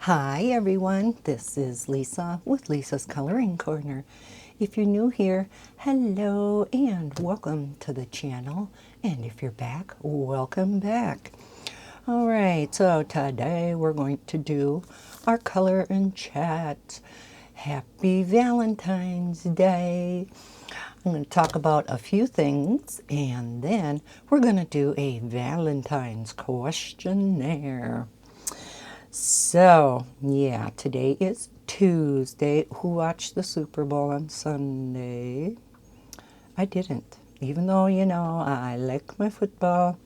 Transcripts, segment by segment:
Hi everyone, this is Lisa with Lisa's Coloring Corner. If you're new here, hello and welcome to the channel. And if you're back, welcome back. All right, so today we're going to do our color and chat. Happy Valentine's Day. I'm going to talk about a few things and then we're going to do a Valentine's questionnaire. So, yeah, today is Tuesday. Who watched the Super Bowl on Sunday? I didn't. Even though, I like my football.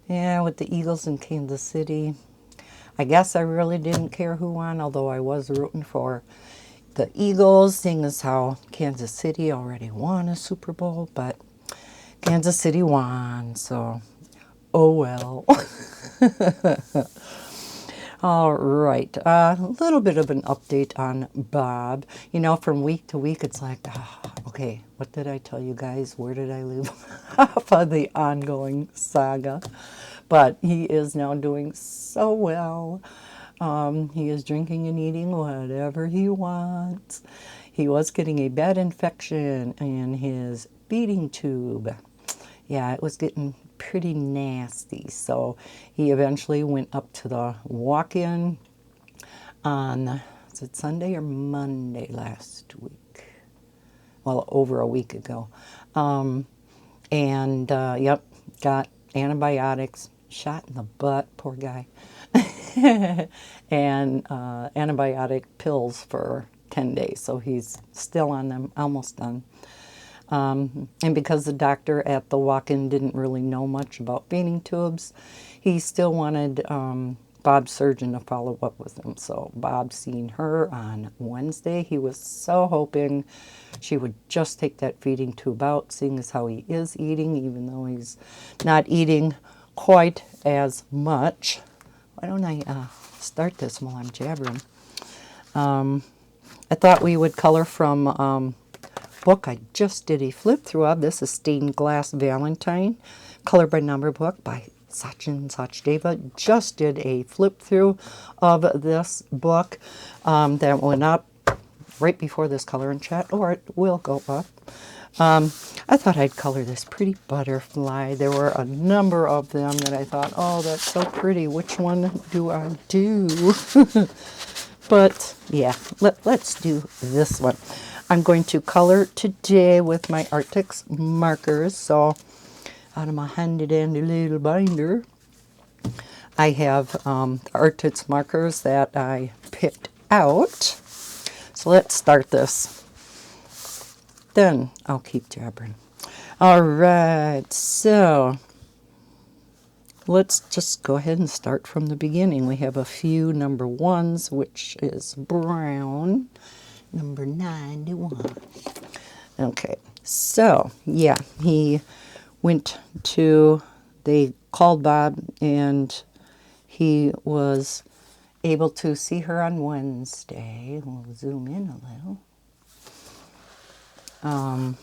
Yeah, with the Eagles in Kansas City. I guess I really didn't care who won, although I was rooting for the Eagles, seeing as how Kansas City already won a Super Bowl, but Kansas City won, so oh well. All right, a little bit of an update on Bob. You know, from week to week, it's like, okay, what did I tell you guys? Where did I leave off of the ongoing saga? But he is now doing so well. He is drinking and eating whatever he wants. He was getting a bad infection in his feeding tube. Yeah, it was getting pretty nasty. So he eventually went up to the walk-in on, is it Sunday or Monday last week? Well, over a week ago. Yep, got antibiotics, shot in the butt, poor guy. And antibiotic pills for 10 days. So he's still on them, almost done. And because the doctor at the walk-in didn't really know much about feeding tubes, he still wanted Bob's surgeon to follow up with him. So Bob seen her on Wednesday. He was so hoping she would just take that feeding tube out, seeing as how he is eating, even though he's not eating quite as much. Why don't I start this while I'm jabbering? I thought we would color from book I just did a flip through of. This is Stained Glass Valentine, color by number book by Sachin Sachdeva. Just did a flip through of this book that went up right before this color and chat, or it will go up. I thought I'd color this pretty butterfly. There were a number of them that I thought, oh, that's so pretty. Which one do I do? But yeah, let's do this one. I'm going to color today with my Arrtx markers. So out of my handy dandy little binder, I have Arrtx markers that I picked out. So let's start this. Then I'll keep jabbering. All right, so let's just go ahead and start from the beginning. We have a few number ones, which is brown. Number 91. Okay, so yeah, he went to, they called Bob and he was able to see her on Wednesday. We'll zoom in a little.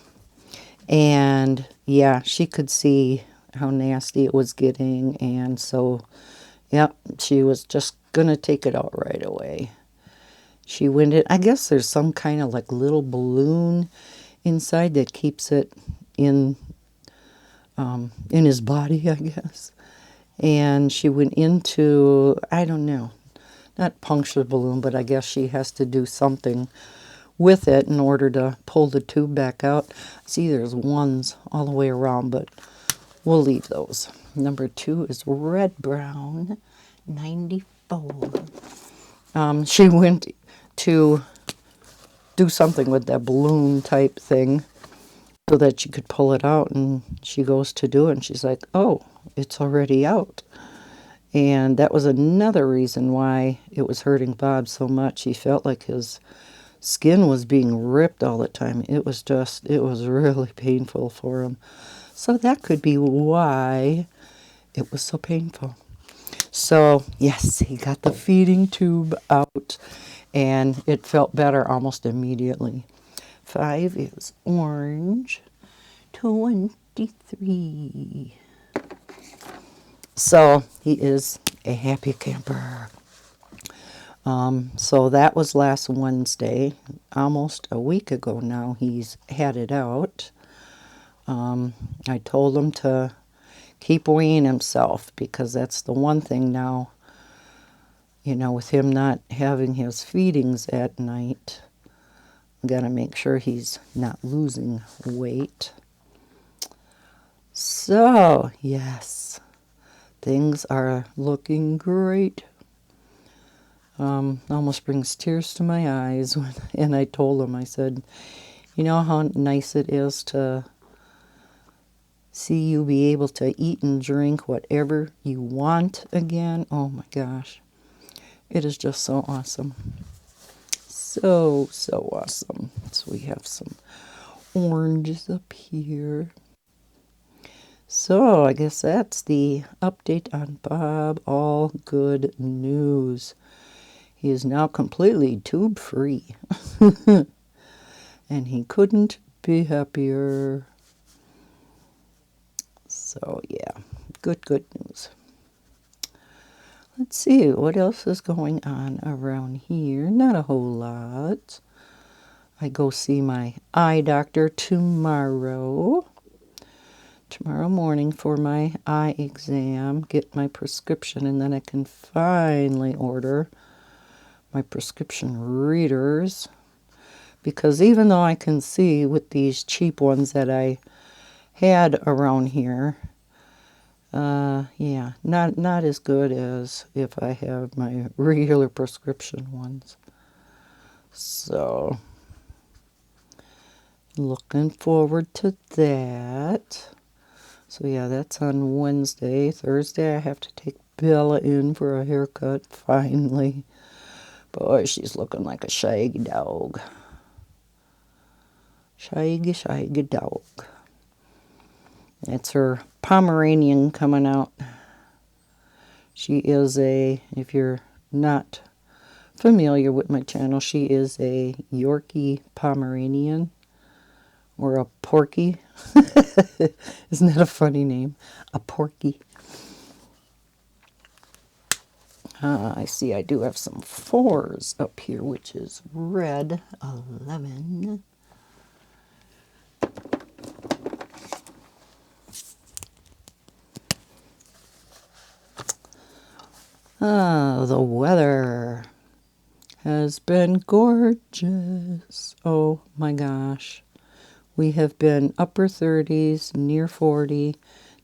And yeah, she could see how nasty it was getting, and so yep, she was just gonna take it out right away. She went in, I guess there's some kind of like little balloon inside that keeps it in his body, I guess. And she went into, I don't know, not puncture the balloon, but I guess she has to do something with it in order to pull the tube back out. See, there's ones all the way around, but we'll leave those. Number 2 is red brown, 94. She went to do something with that balloon type thing so that she could pull it out, and she goes to do it and she's like, oh, it's already out. And that was another reason why it was hurting Bob so much. He felt like his skin was being ripped all the time. It was really painful for him. So that could be why it was so painful. So yes, he got the feeding tube out and it felt better almost immediately. 5 is orange. 23. So he is a happy camper. So that was last Wednesday, almost a week ago now. He's had it out. I told him to keep weighing himself because that's the one thing now, you know, with him not having his feedings at night. Got to make sure he's not losing weight. So, yes, things are looking great. Almost brings tears to my eyes. And I told him, I said, you know how nice it is to see you be able to eat and drink whatever you want again? Oh my gosh. It is just so awesome. So awesome. So we have some oranges up here. So I guess that's the update on Bob. All good news. He is now completely tube free. And he couldn't be happier. So yeah, good news. Let's see, what else is going on around here? Not a whole lot. I go see my eye doctor tomorrow morning for my eye exam, get my prescription, and then I can finally order my prescription readers. Because even though I can see with these cheap ones that I had around here, yeah, not as good as if I have my regular prescription ones. So, looking forward to that. So yeah, that's on Wednesday. Thursday I have to take Bella in for a haircut, finally. Boy, she's looking like a shaggy dog. Shaggy dog. It's her Pomeranian coming out. She is if you're not familiar with my channel, she is a Yorkie Pomeranian. Or a Porky. Isn't that a funny name? A Porky. I see I do have some 4s up here, which is red 11. The weather has been gorgeous. Oh my gosh. We have been upper 30s, near 40.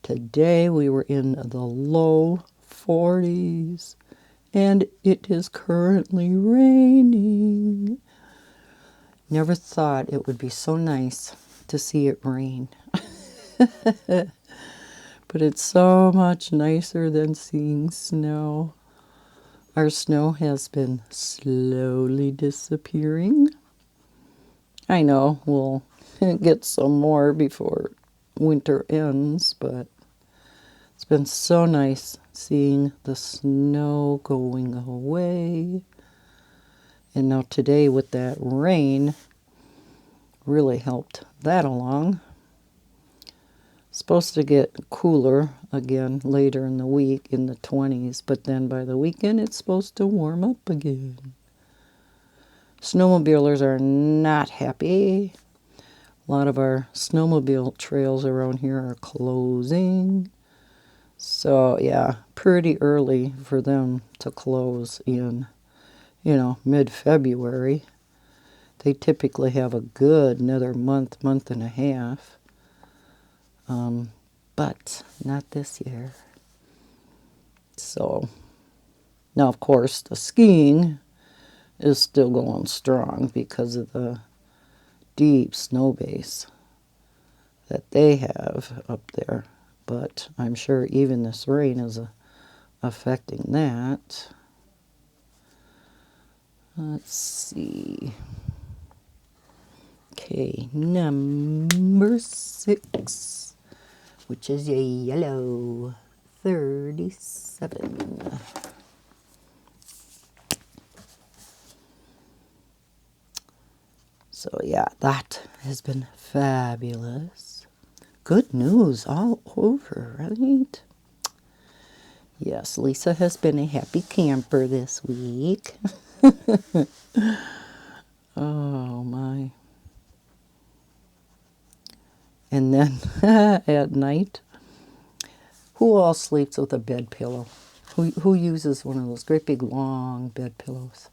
Today we were in the low 40s. And it is currently raining. Never thought it would be so nice to see it rain. But it's so much nicer than seeing snow. Our snow has been slowly disappearing. I know we'll get some more before winter ends, but it's been so nice seeing the snow going away. And now today with that rain really helped that along. Supposed to get cooler again later in the week in the 20s, but then by the weekend it's supposed to warm up again. Snowmobilers are not happy. A lot of our snowmobile trails around here are closing. So yeah, pretty early for them to close in, mid-February. They typically have a good another month and a half. But not this year. So, now of course the skiing is still going strong because of the deep snow base that they have up there. But I'm sure even this rain is affecting that. Let's see. Okay, number 6, which is a yellow 37. So yeah, that has been fabulous. Good news all over, right? Yes, Lisa has been a happy camper this week. Oh my. And then at night, who all sleeps with a bed pillow? Who uses one of those great big long bed pillows?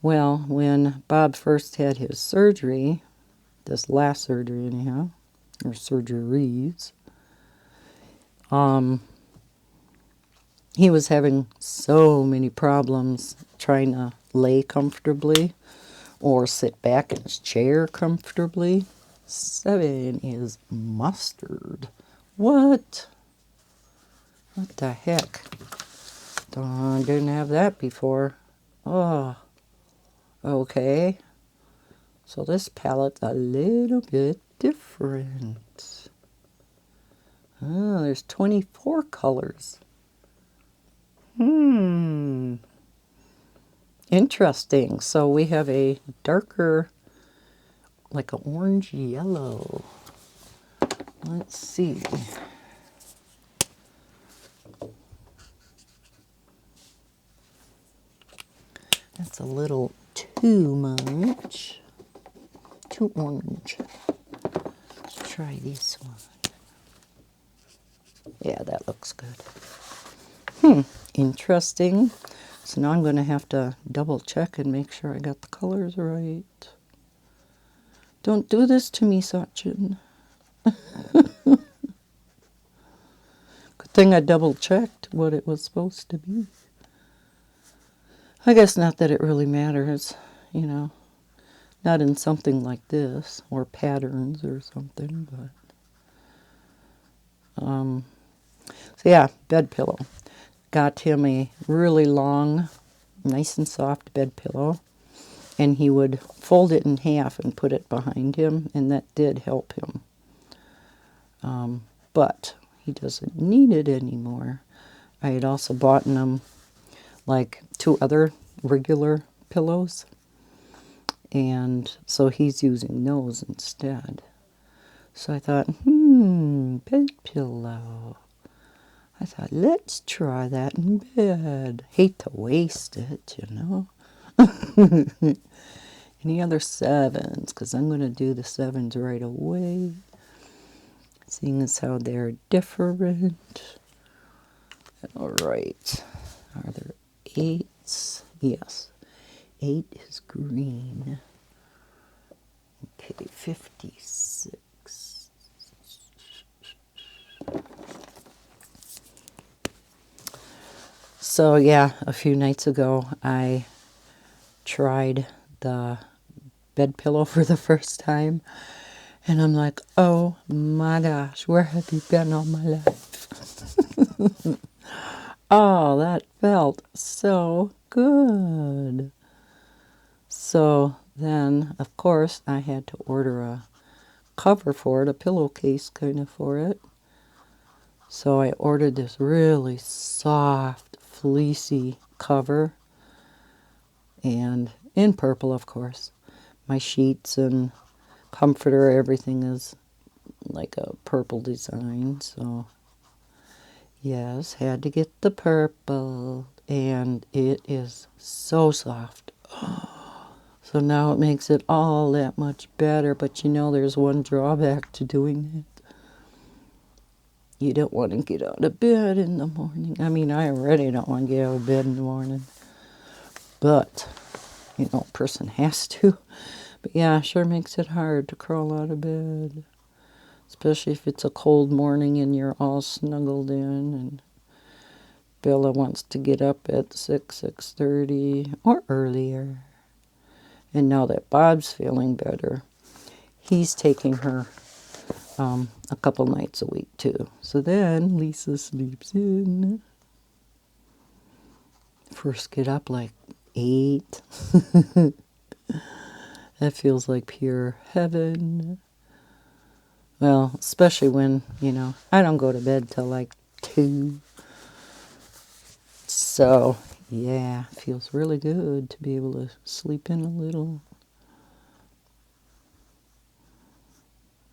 Well, when Bob first had his surgery, this last surgery anyhow, or surgeries, he was having so many problems trying to lay comfortably or sit back in his chair comfortably. 7 is mustard. What? What the heck? Didn't have that before. Oh, okay. So this palette's a little bit different. Oh, there's 24 colors. Interesting. So we have a darker, like an orange yellow. Let's see. That's a little too much. Too orange. Let's try this one. Yeah, that looks good. Interesting. So now I'm going to have to double check and make sure I got the colors right. Don't do this to me, Sachin. Good thing I double checked what it was supposed to be. I guess not that it really matters, you know. Not in something like this, or patterns or something, but... So yeah, bed pillow. Got him a really long, nice and soft bed pillow, and he would fold it in half and put it behind him, and that did help him. But he doesn't need it anymore. I had also bought him like 2 other regular pillows, and so he's using those instead. So I thought, bed pillow. I thought, let's try that in bed. Hate to waste it, you know. Any other 7s? Because I'm going to do the 7s right away. Seeing as how they're different. All right. Are there 8s? Yes. 8 is green. Okay, 56. So yeah, a few nights ago I tried the bed pillow for the first time, and I'm like, oh my gosh, where have you been all my life? Oh, that felt so good. So then, of course, I had to order a cover for it, a pillowcase kind of for it. So I ordered this really soft, fleecy cover, and in purple, of course. My sheets and comforter, everything is like a purple design, so yes, had to get the purple, and it is so soft. So now it makes it all that much better, but you know there's one drawback to doing it. You don't want to get out of bed in the morning. I mean, I already don't want to get out of bed in the morning. But, you know, a person has to. But yeah, sure makes it hard to crawl out of bed. Especially if it's a cold morning and you're all snuggled in. And Bella wants to get up at 6:30 or earlier. And now that Bob's feeling better, he's taking her a couple nights a week too. So then Lisa sleeps in. First get up like 8. That feels like pure heaven. Well, especially when, you know, I don't go to bed till like 2. So, yeah, it feels really good to be able to sleep in a little.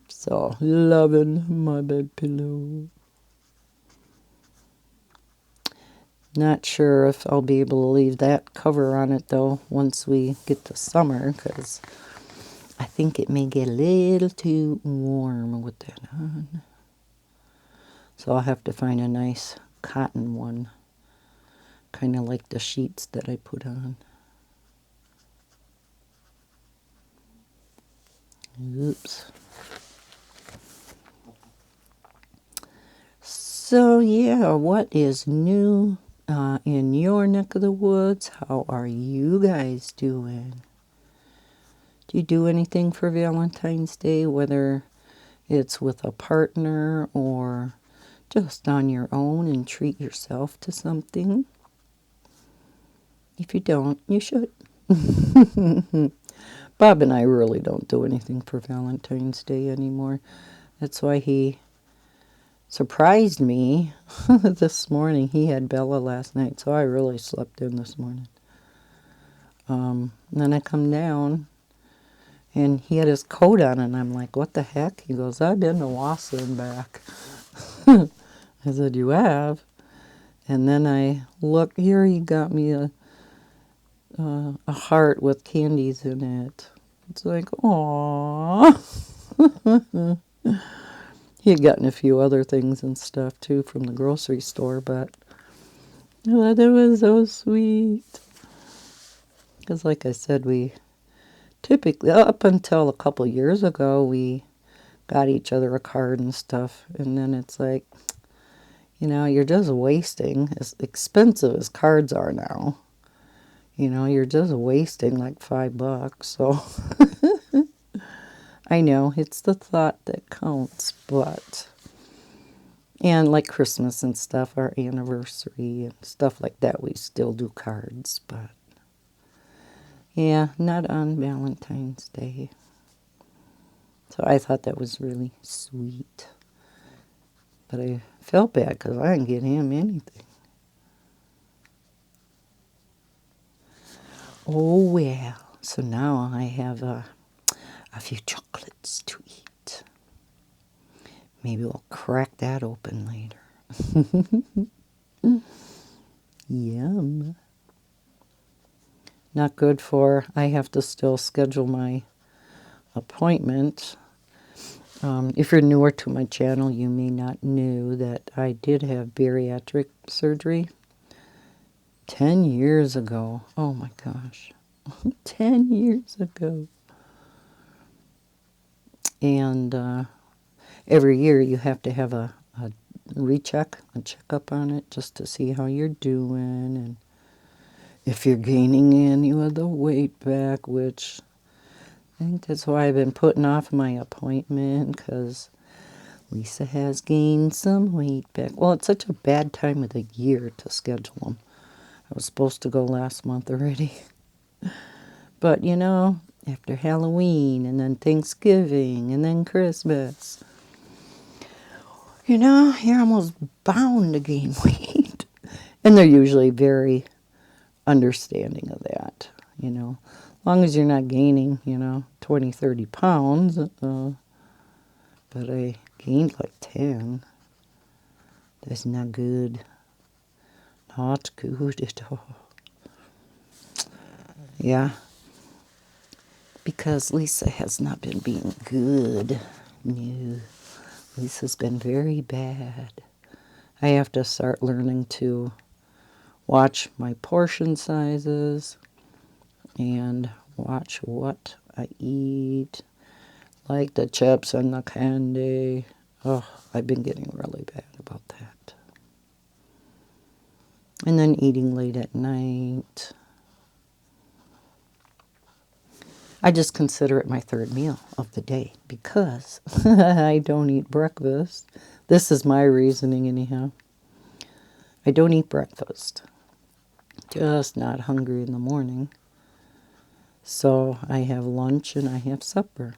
So, loving my bed pillow. Not sure if I'll be able to leave that cover on it though once we get to summer, because I think it may get a little too warm with that on. So I'll have to find a nice cotton one, kind of like the sheets that I put on. Oops. So yeah, what is new in your neck of the woods? How are you guys doing? Do you do anything for Valentine's Day, whether it's with a partner or just on your own, and treat yourself to something? If you don't, you should. Bob and I really don't do anything for Valentine's Day anymore. That's why he surprised me this morning. He had Bella last night, so I really slept in this morning. Then I come down, and he had his coat on, and I'm like, what the heck? He goes, I've been to Wassa and back. I said, you have? And then I look, here he got me a heart with candies in it. It's like, aww. He had gotten a few other things and stuff, too, from the grocery store, but oh, that was so sweet. Because like I said, we typically, up until a couple years ago, we got each other a card and stuff, and then it's like, you know, you're just wasting, as expensive as cards are now, you know, you're just wasting like $5, so I know, it's the thought that counts, but, and like Christmas and stuff, our anniversary and stuff like that, we still do cards, but yeah, not on Valentine's Day. So I thought that was really sweet. But I felt bad because I didn't get him anything. Oh, well. So now I have a few chocolates to eat. Maybe we'll crack that open later. Yum. Not good for, I have to still schedule my appointment. If you're newer to my channel, you may not know that I did have bariatric surgery 10 years ago. Oh my gosh. 10 years ago. And every year you have to have a recheck, a checkup on it, just to see how you're doing and if you're gaining any of the weight back, which I think that's why I've been putting off my appointment, because Lisa has gained some weight back. Well, it's such a bad time of the year to schedule them. I was supposed to go last month already. But, you know, after Halloween and then Thanksgiving and then Christmas, you know, you're almost bound to gain weight. And they're usually very understanding of that, you know. As long as you're not gaining, you know, 20, 30 pounds. But I gained like 10. That's not good. Not good at all. Yeah. Because Lisa has not been being good. No. Lisa's been very bad. I have to start learning to watch my portion sizes and watch what I eat, like the chips and the candy. Oh, I've been getting really bad about that. And then eating late at night. I just consider it my third meal of the day because I don't eat breakfast. This is my reasoning anyhow. I don't eat breakfast. Just not hungry in the morning. So I have lunch and I have supper.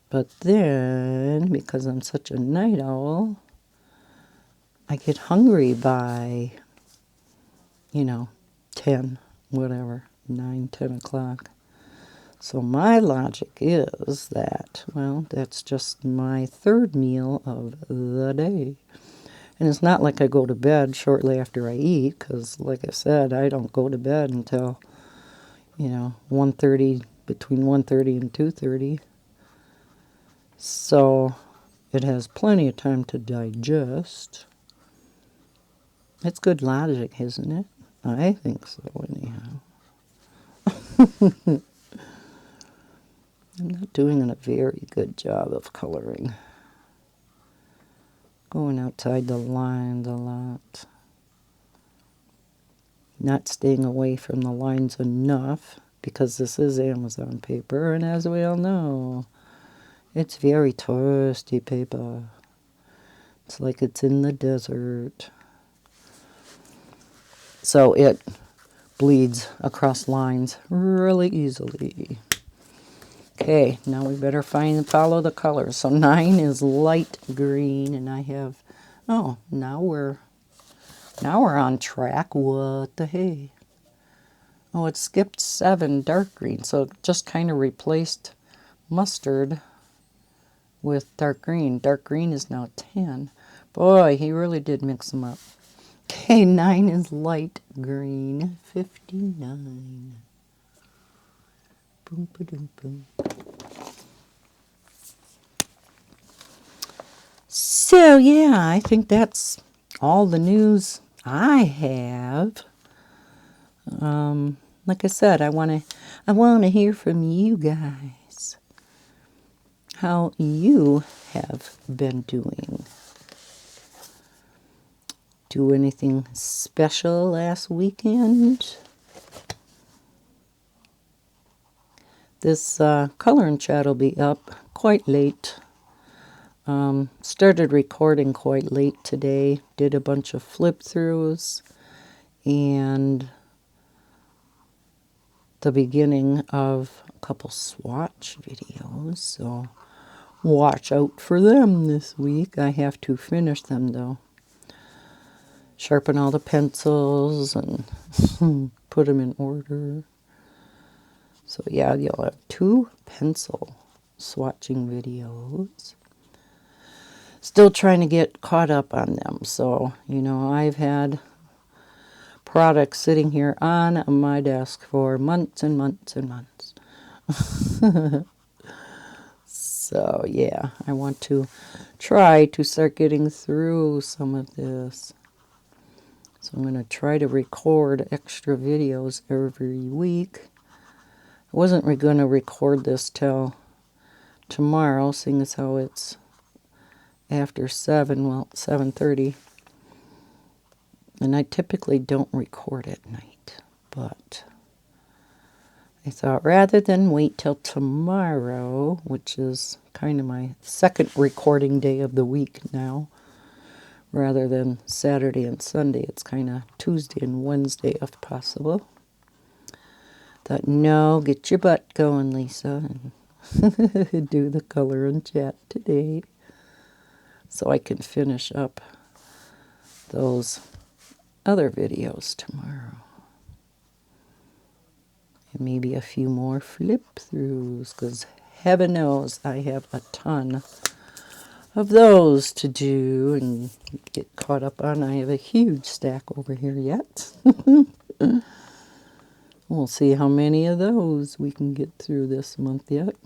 But then, because I'm such a night owl, I get hungry by, you know, 10, whatever, 9, 10 o'clock. So my logic is that, well, that's just my third meal of the day. And it's not like I go to bed shortly after I eat, because like I said, I don't go to bed until, 1:30, between 1:30 and 2:30. So it has plenty of time to digest. It's good logic, isn't it? I think so, anyhow. I'm not doing a very good job of coloring. Going outside the lines a lot. Not staying away from the lines enough, because this is Amazon paper, and as we all know, it's very toasty paper. It's like it's in the desert. So it bleeds across lines really easily. Okay, now we better follow the colors. So 9 is light green, and I have, oh, now we're on track. What the hey? Oh, it skipped 7, dark green, so it just kind of replaced mustard with dark green. Dark green is now 10. Boy, he really did mix them up. Okay, 9 is light green, 59. Boom, ba-doom, boom. So, yeah, I think that's all the news I have. Like I said, I want to hear from you guys how you have been doing. Do anything special last weekend? This color and chat will be up quite late. Started recording quite late today. Did a bunch of flip-throughs and the beginning of a couple swatch videos. So watch out for them this week. I have to finish them though. Sharpen all the pencils and put them in order. So yeah, you'll have 2 pencil swatching videos. Still trying to get caught up on them. So, I've had products sitting here on my desk for months and months and months. So, yeah, I want to try to start getting through some of this. So I'm going to try to record extra videos every week. I wasn't going to record this till tomorrow, seeing as how it's after 7:30. And I typically don't record at night, but I thought rather than wait till tomorrow, which is kind of my second recording day of the week now, rather than Saturday and Sunday, it's kind of Tuesday and Wednesday if possible. Thought, no, get your butt going, Lisa, and do the color and chat today so I can finish up those other videos tomorrow. And maybe a few more flip-throughs, because heaven knows I have a ton of those to do and get caught up on. I have a huge stack over here yet. We'll see how many of those we can get through this month yet.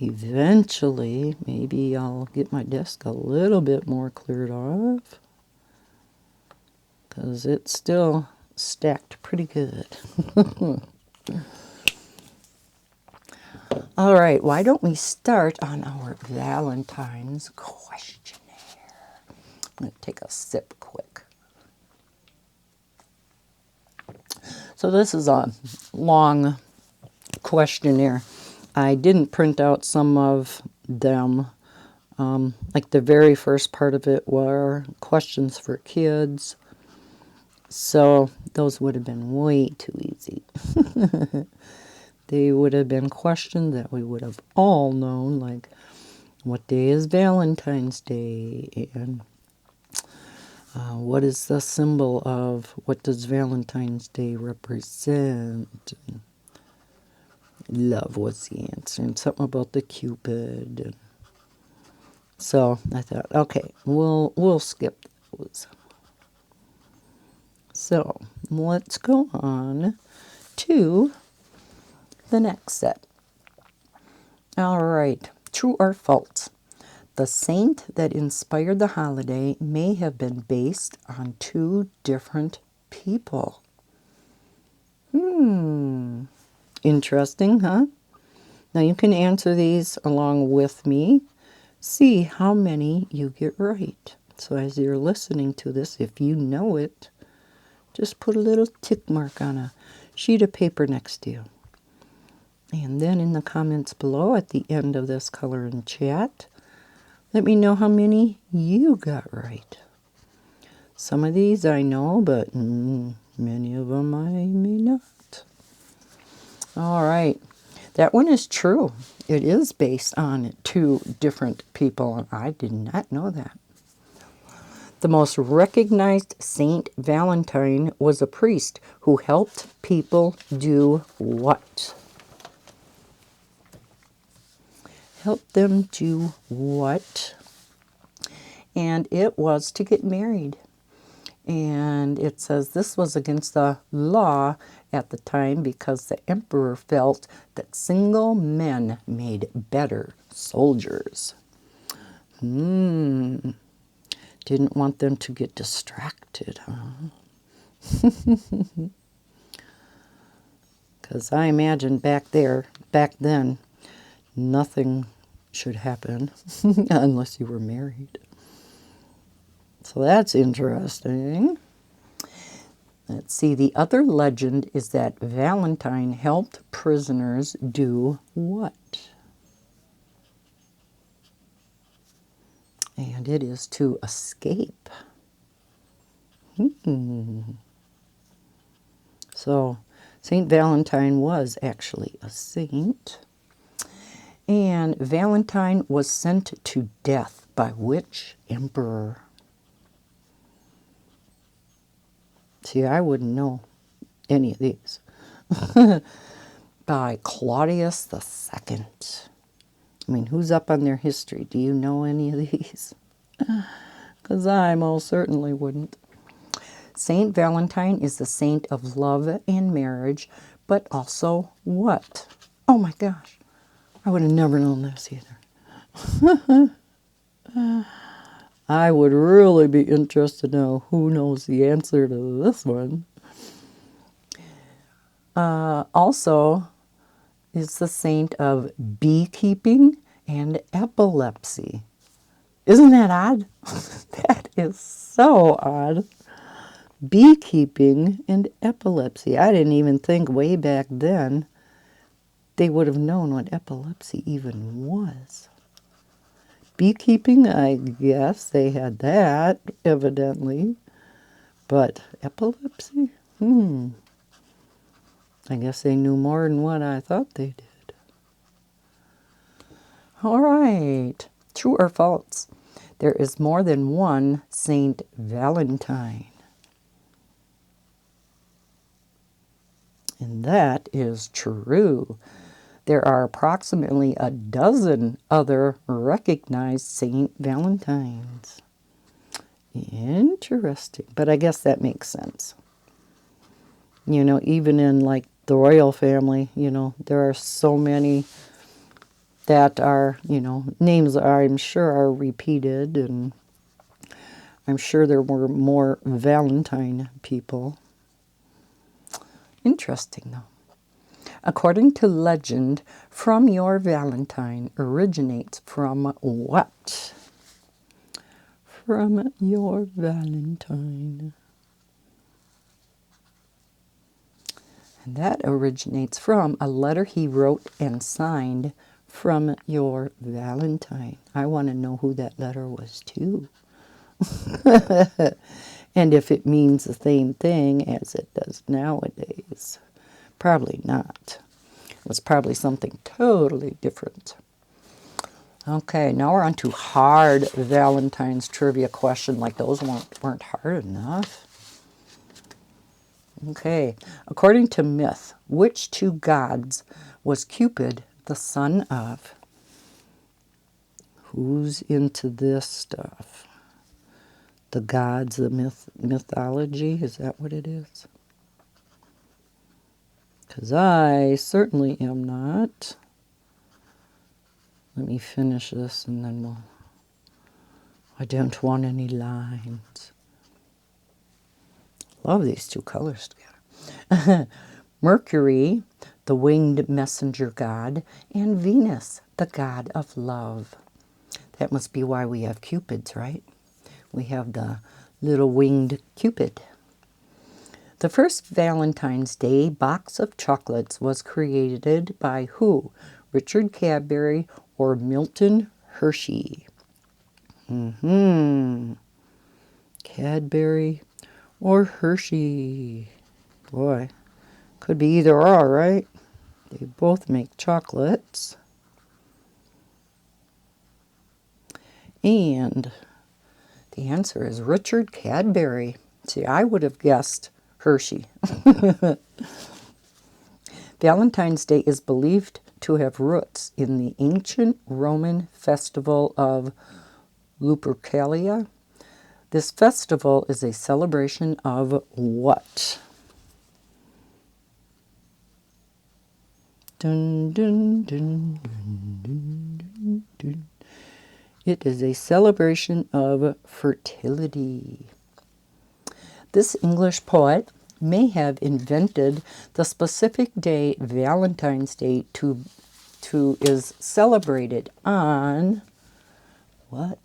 Eventually, maybe I'll get my desk a little bit more cleared off, because it's still stacked pretty good. All right, why don't we start on our Valentine's questionnaire? I'm going to take a sip quick. So this is a long questionnaire. I didn't print out some of them. Like the very first part of it were questions for kids. So those would have been way too easy. They would have been questions that we would have all known, like what day is Valentine's Day, and what is the symbol of, what does Valentine's Day represent? And love was the answer, and something about the Cupid. And So I thought, okay, we'll skip those. So let's go on to the next set. All right, true or false? The saint that inspired the holiday may have been based on two different people. Interesting, huh? Now you can answer these along with me. See how many you get right. So as you're listening to this, if you know it, just put a little tick mark on a sheet of paper next to you. And then in the comments below at the end of this color and chat, let me know how many you got right. Some of these I know, but many of them I may not. All right. That one is true. It is based on two different people, and I did not know that. The most recognized Saint Valentine was a priest who helped people do what? Help them do what? And it was to get married. And it says this was against the law at the time because the emperor felt that single men made better soldiers. Didn't want them to get distracted, huh? Because I imagine back then, nothing should happen unless you were married. So that's interesting. Let's see, the other legend is that Valentine helped prisoners do what? And it is to escape. So Saint Valentine was actually a saint. And Valentine was sent to death by which emperor? See, I wouldn't know any of these. By Claudius II. I mean, who's up on their history? Do you know any of these? Because I most certainly wouldn't. Saint Valentine is the saint of love and marriage, but also what? Oh my gosh, I would have never known this either. I would really be interested to know who knows the answer to this one. Also, is the saint of beekeeping and epilepsy. Isn't that odd? That is so odd. Beekeeping and epilepsy. I didn't even think way back then they would have known what epilepsy even was. Beekeeping, I guess they had that, evidently. But epilepsy? I guess they knew more than what I thought they did. All right. True or false? There is more than one Saint Valentine. And that is true. There are approximately a dozen other recognized Saint Valentines. Interesting. But I guess that makes sense. You know, even in like the royal family, you know, there are so many that are, you know, names I'm sure are repeated, and I'm sure there were more Valentine people. Interesting, though. According to legend, From Your Valentine originates from what? From Your Valentine. And that originates from a letter he wrote and signed, From Your Valentine. I want to know who that letter was to. And if it means the same thing as it does nowadays. Probably not. It was probably something totally different. Okay, now we're on to hard Valentine's trivia question. Like those weren't hard enough. Okay, according to myth, which two gods was Cupid the son of? Who's into this stuff? The gods, the mythology, is that what it is? Because I certainly am not. Let me finish this and then we'll... I don't want any lines. Love these two colors together. Mercury, the winged messenger god, and Venus, the god of love. That must be why we have Cupids, right? We have the little winged Cupid. The first Valentine's Day box of chocolates was created by who? Richard Cadbury or Milton Hershey? Cadbury or Hershey? Boy, could be either or, right? They both make chocolates. And the answer is Richard Cadbury. See, I would have guessed Hershey. Valentine's Day is believed to have roots in the ancient Roman festival of Lupercalia. This festival is a celebration of what? Dun, dun, dun, dun, dun, dun, dun. It is a celebration of fertility. This English poet may have invented the specific day Valentine's Day to is celebrated on what?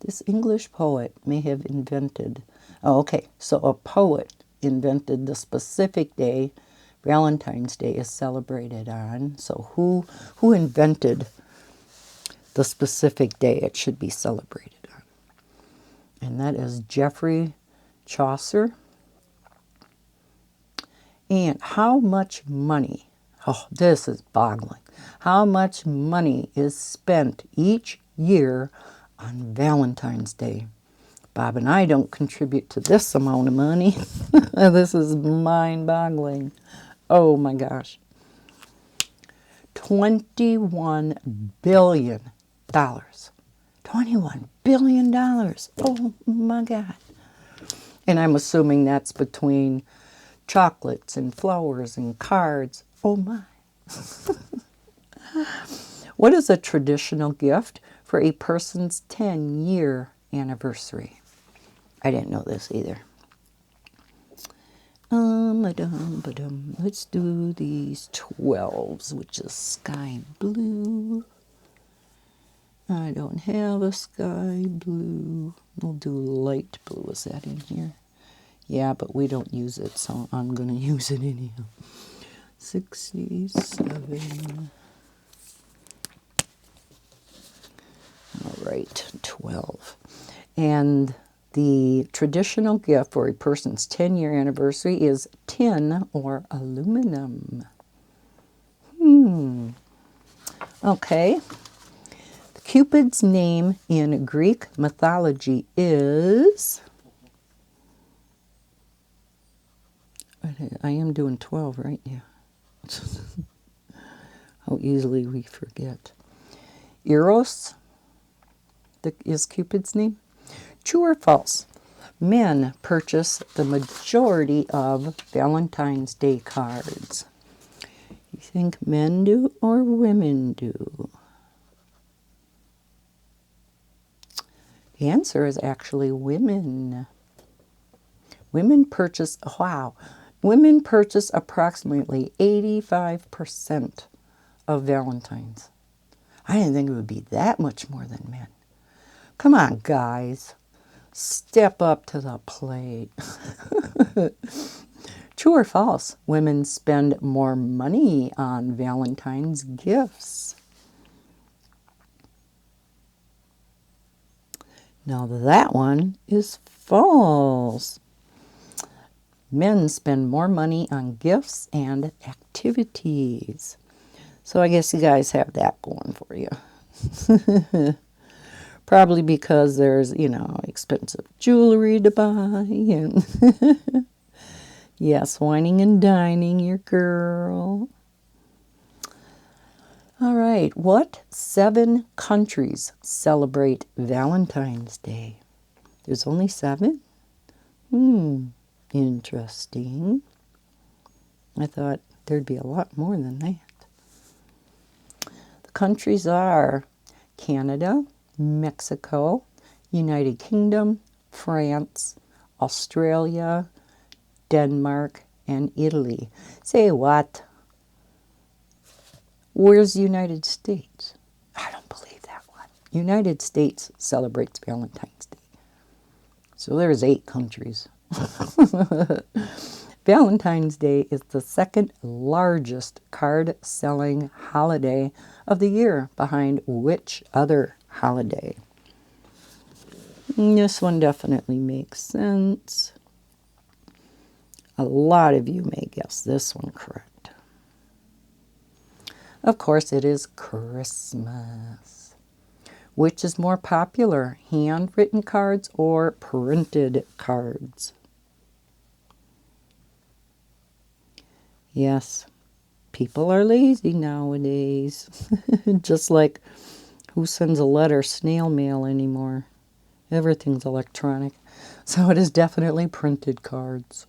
This English poet may have invented, oh, okay, so a poet invented the specific day Valentine's Day is celebrated on. So who invented the specific day it should be celebrated on? And that is Geoffrey Chaucer. And how much money, oh, this is boggling, how much money is spent each year on Valentine's Day? Bob and I don't contribute to this amount of money. This is mind-boggling. Oh my gosh. $21 billion. $21 billion. Oh my God. And I'm assuming that's between chocolates and flowers and cards. Oh my. What is a traditional gift for a person's 10-year anniversary? I didn't know this either. Let's do these 12s, which is sky blue. I don't have a sky blue. We'll do light blue. Is that in here? Yeah, but we don't use it, so I'm going to use it anyhow. 67. All right, 12. And the traditional gift for a person's 10-year anniversary is tin or aluminum. Okay. Cupid's name in Greek mythology is... I am doing 12, right? Yeah. How easily we forget. Eros is Cupid's name. True or false? Men purchase the majority of Valentine's Day cards. You think men do or women do? The answer is actually women. Women purchase, wow, women purchase approximately 85% of Valentine's. I didn't think it would be that much more than men. Come on, guys. Step up to the plate. True or false? Women spend more money on Valentine's gifts. Now that one is false. Men spend more money on gifts and activities. So I guess you guys have that going for you. Probably because there's, you know, expensive jewelry to buy. And yes, whining and dining your girl. All right, what 7 countries celebrate Valentine's Day? There's only 7? Interesting. I thought there'd be a lot more than that. The countries are Canada, Mexico, United Kingdom, France, Australia, Denmark, and Italy. Say what? Where's the United States? I don't believe that one. United States celebrates Valentine's Day. So there's 8 countries. Valentine's Day is the second largest card-selling holiday of the year, behind which other holiday? This one definitely makes sense. A lot of you may guess this one correct. Of course, it is Christmas. Which is more popular, handwritten cards or printed cards? Yes, people are lazy nowadays. Just like who sends a letter, snail mail anymore? Everything's electronic. So it is definitely printed cards.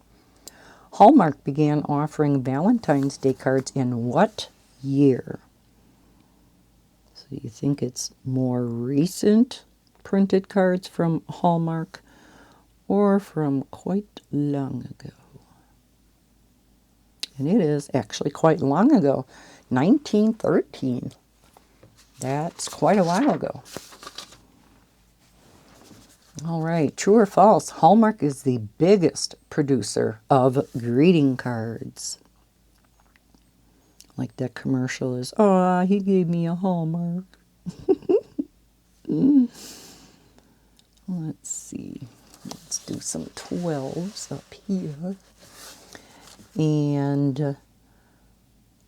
Hallmark began offering Valentine's Day cards in what year? So you think it's more recent printed cards from Hallmark or from quite long ago? And it is actually quite long ago, 1913. That's quite a while ago. All right, true or false? Hallmark is the biggest producer of greeting cards. Like that commercial is, "Oh, he gave me a Hallmark." Let's see. Let's do some 12s up here. And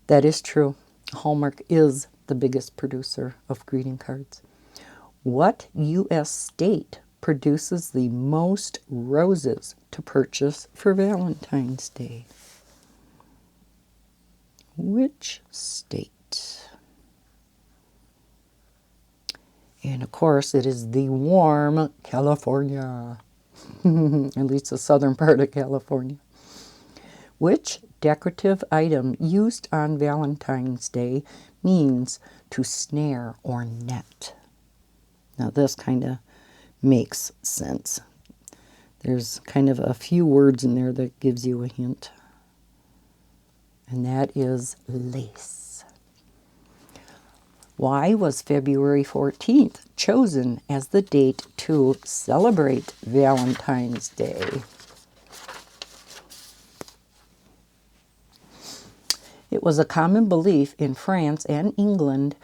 that is true. Hallmark is the biggest producer of greeting cards. What U.S. state produces the most roses to purchase for Valentine's Day? Which state? And of course, it is the warm California, at least the southern part of California. Which decorative item used on Valentine's Day means to snare or net? Now this kind of makes sense. There's kind of a few words in there that gives you a hint. And that is lace. Why was February 14th chosen as the date to celebrate Valentine's Day? It was a common belief in France and England,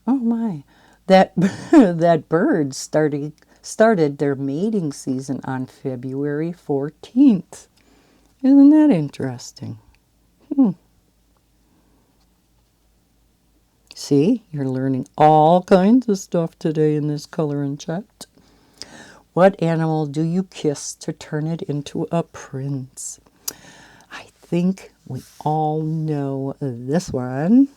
oh my, that that birds started their mating season on February 14th. Isn't that interesting? See, you're learning all kinds of stuff today in this color and chat. What animal do you kiss to turn it into a prince? I think we all know this one.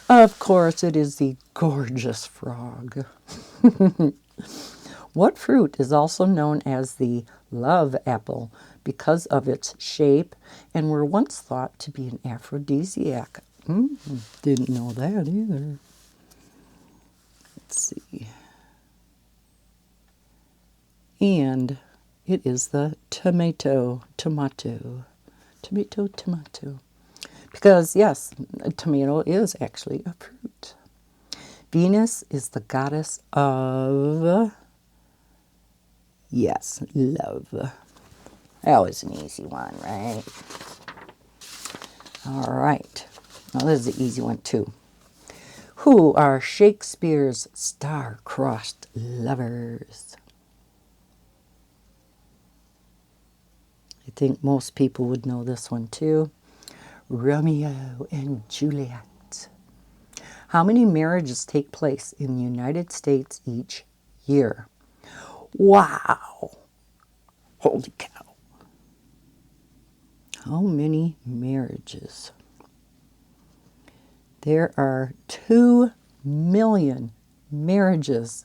Of course, it is the gorgeous frog. What fruit is also known as the love apple because of its shape and were once thought to be an aphrodisiac? Didn't know that either. Let's see. And it is the tomato. Because, yes, a tomato is actually a fruit. Venus is the goddess of, yes, love. That was an easy one, right? All right. Now, this is an easy one, too. Who are Shakespeare's star-crossed lovers? I think most people would know this one, too. Romeo and Juliet. How many marriages take place in the United States each year? Wow! Holy cow. How many marriages? There are 2 million marriages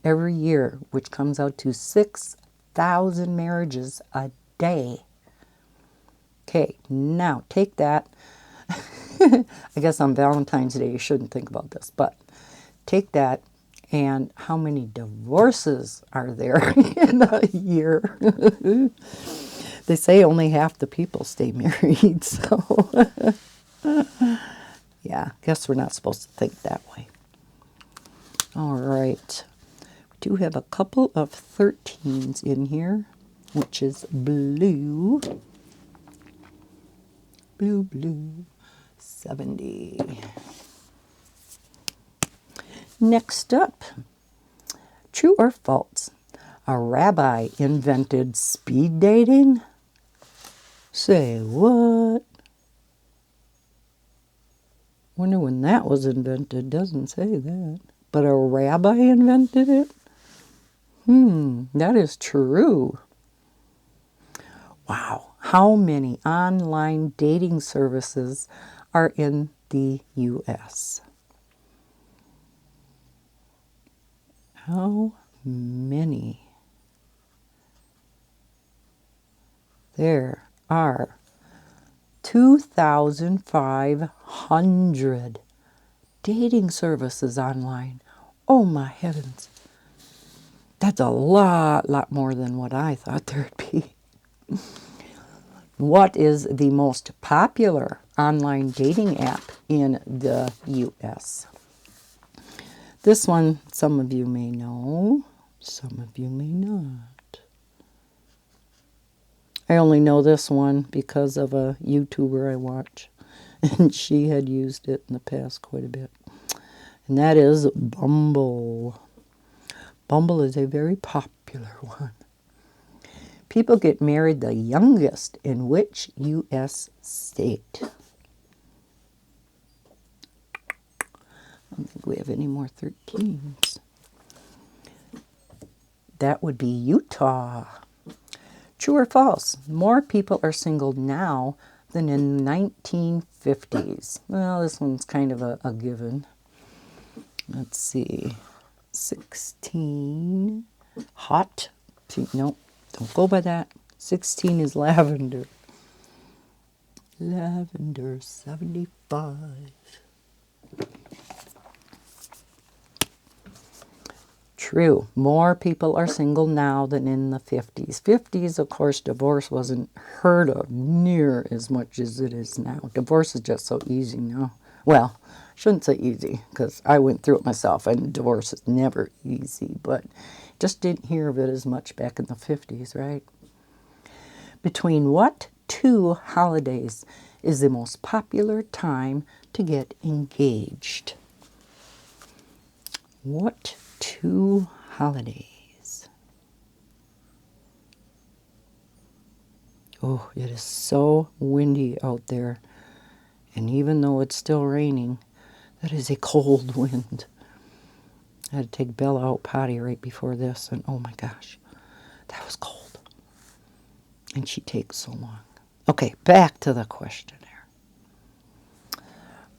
every year, which comes out to 6,000 marriages a day. Okay, now take that. I guess on Valentine's Day you shouldn't think about this, but take that and how many divorces are there in a year? They say only half the people stay married, so yeah, guess we're not supposed to think that way. All right. We do have a couple of 13s in here, which is blue. Blue, blue, 70. Next up, true or false? A rabbi invented speed dating? Say what? Wonder when that was invented. Doesn't say that. But a rabbi invented it? That is true. Wow. How many online dating services are in the U.S.? How many? There are 2,500 dating services online. Oh my heavens. That's a lot more than what I thought there'd be. What is the most popular online dating app in the U.S.? This one, some of you may know, some of you may not. I only know this one because of a YouTuber I watch, and she had used it in the past quite a bit. And that is Bumble. Bumble is a very popular one. People get married the youngest in which U.S. state? I don't think we have any more 13s. That would be Utah. True or false? More people are single now than in the 1950s. Well, this one's kind of a given. Let's see. 16. Hot. Nope. Don't go by that. 16 is lavender. Lavender 75. True. More people are single now than in the 50s. 50s, of course, divorce wasn't heard of near as much as it is now. Divorce is just so easy now. Well, I shouldn't say easy, because I went through it myself, and divorce is never easy, but just didn't hear of it as much back in the 50s, right? Between what 2 holidays is the most popular time to get engaged? What 2 holidays? Oh, it is so windy out there. And even though it's still raining, that is a cold wind. I had to take Bella out potty right before this, and oh my gosh, that was cold. And she takes so long. Okay, back to the questionnaire.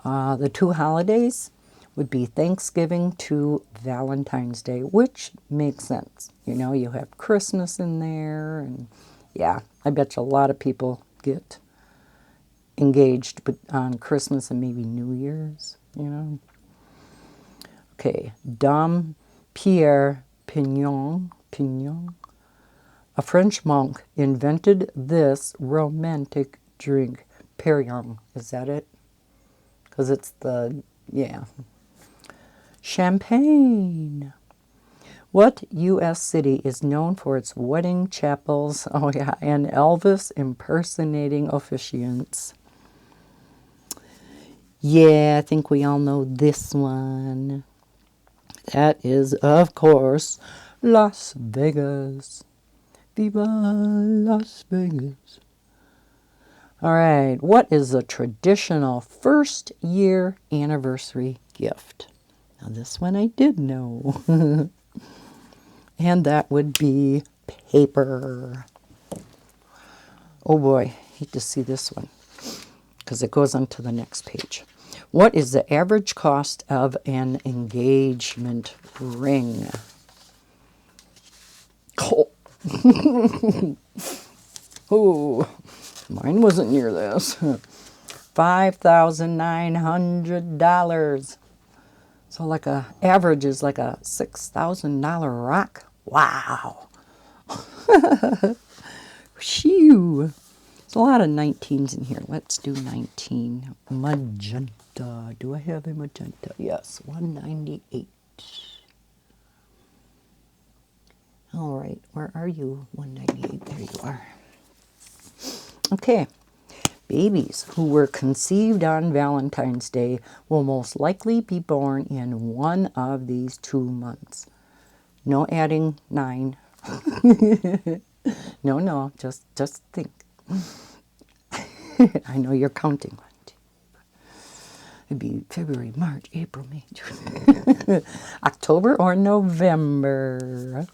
The 2 holidays would be Thanksgiving to Valentine's Day, which makes sense. You know, you have Christmas in there, and yeah, I bet you a lot of people get engaged on Christmas and maybe New Year's, you know. Okay, Dom Pierre Pignon, a French monk, invented this romantic drink. Perrier, is that it? Because it's the, yeah. Champagne. What U.S. city is known for its wedding chapels, oh yeah, and Elvis impersonating officiants? Yeah, I think we all know this one. That is, of course, Las Vegas. Viva Las Vegas. All right, what is a traditional first-year anniversary gift? Now, this one I did know. And that would be paper. Oh boy, hate to see this one, because it goes on to the next page. What is the average cost of an engagement ring? Oh. Oh, mine wasn't near this. $5,900. So like a average is like a $6,000 rock. Wow. Phew. There's a lot of 19s in here. Let's do 19. Magenta. Do I have a magenta? Yes, 198. All right, where are you? 198. There you are. Okay. Babies who were conceived on Valentine's Day will most likely be born in one of these 2 months. No adding 9. No, just think. I know you're counting. It'd be February, March, April, May, June. October or November.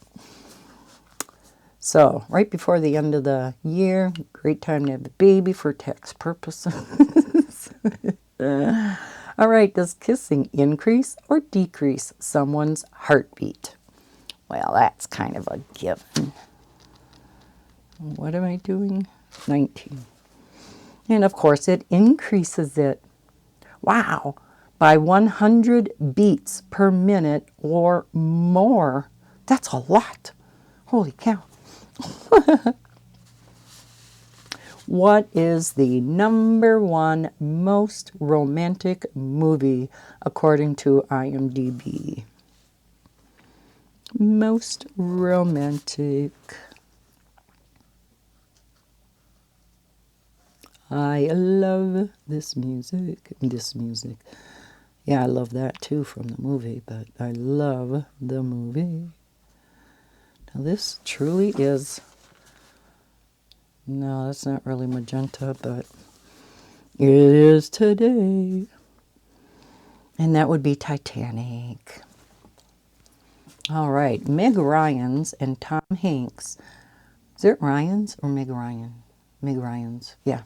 So, right before the end of the year, great time to have a baby for tax purposes. All right, does kissing increase or decrease someone's heartbeat? Well, that's kind of a given. What am I doing? 19. And of course, it increases it. Wow, by 100 beats per minute or more. That's a lot. Holy cow. What is the #1 most romantic movie according to IMDb? Most romantic. I love this music. Yeah, I love that too from the movie, but I love the movie. Now this truly is, no, that's not really magenta, but it is today. And that would be Titanic. All right, Meg Ryan's and Tom Hanks. Is it Ryan's or Meg Ryan? Meg Ryan's, yeah.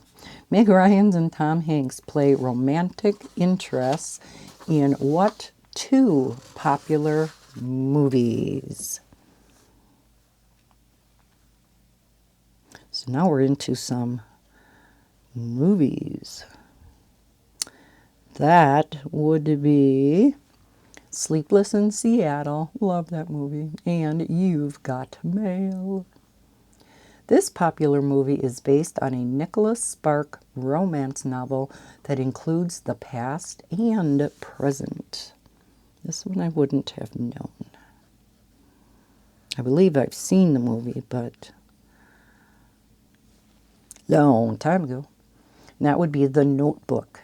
Meg Ryan's and Tom Hanks play romantic interests in what 2 popular movies? So now we're into some movies. That would be Sleepless in Seattle. Love that movie. And You've Got Mail. This popular movie is based on a Nicholas Spark romance novel that includes the past and present. This one I wouldn't have known. I believe I've seen the movie, but long time ago. And that would be The Notebook.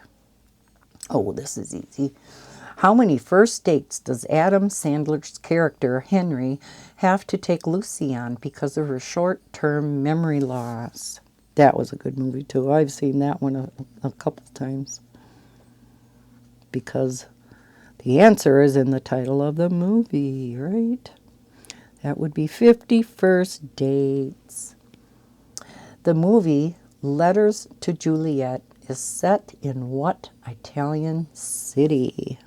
Oh, this is easy. How many first dates does Adam Sandler's character, Henry, have to take Lucy on because of her short-term memory loss? That was a good movie, too. I've seen that one a couple times. Because the answer is in the title of the movie, right? That would be 50 First Dates. The movie Letters to Juliet is set in what Italian city?